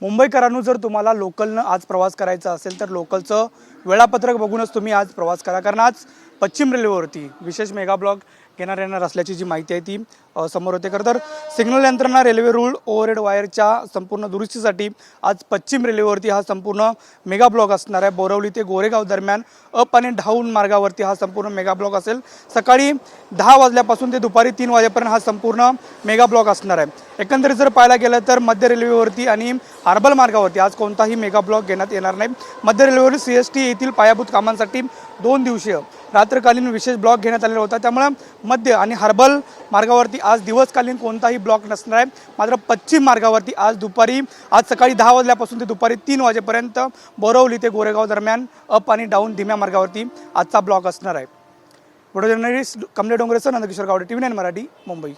मुंबईकरांनो, जर तुम्हाला लोकलनं आज प्रवास करायचा असेल तर लोकलचं वेळापत्रक बघूनच तुम्ही आज प्रवास करा, कारण आज पश्चिम रेल्वेवरती विशेष मेगा ब्लॉक घेणार येणार असल्याची जी माहिती आहे ती समोर होते. खरं तर सिग्नल यंत्रणा, रेल्वे रूळ, ओव्हरहेड वायरच्या संपूर्ण दुरुस्तीसाठी आज पश्चिम रेल्वेवरती हा संपूर्ण मेगा ब्लॉक असणार आहे. बोरवली ते गोरेगाव दरम्यान अप आणि डाऊन मार्गावरती हा संपूर्ण मेगा ब्लॉक असेल. सकाळी 10 वाजल्यापासून ते दुपारी 3 वाजेपर्यंत हा संपूर्ण मेगा ब्लॉक असणार आहे. एकंदरीत जर पाहायला गेलं तर मध्य रेल्वेवरती आणि हार्बर मार्गावरती आज कोणताही मेगा ब्लॉक घेण्यात येणार नाही. मध्य रेल्वेवर CST येथील पायाभूत कामांसाठी 2 दिवसीय रात्रकालीन विशेष ब्लॉक घेण्यात आलेला होता. त्यामुळे मध्य आणि हार्बर मार्गावरती आज दिवसकालीन कोणताही ब्लॉक नसणार आहे. मात्र पश्चिम मार्गावरती आज सकाळी 10 वाजल्यापासून ते दुपारी 3 वाजेपर्यंत बोरवली ते गोरेगाव दरम्यान अप आणि डाऊन धीम्या मार्गावरती आजचा ब्लॉक असणार आहे. व्हिडिओ जर्नलिस्ट कमले डोंगरेसह नंदकिशोर गावडे, TV9 मराठी, मुंबई.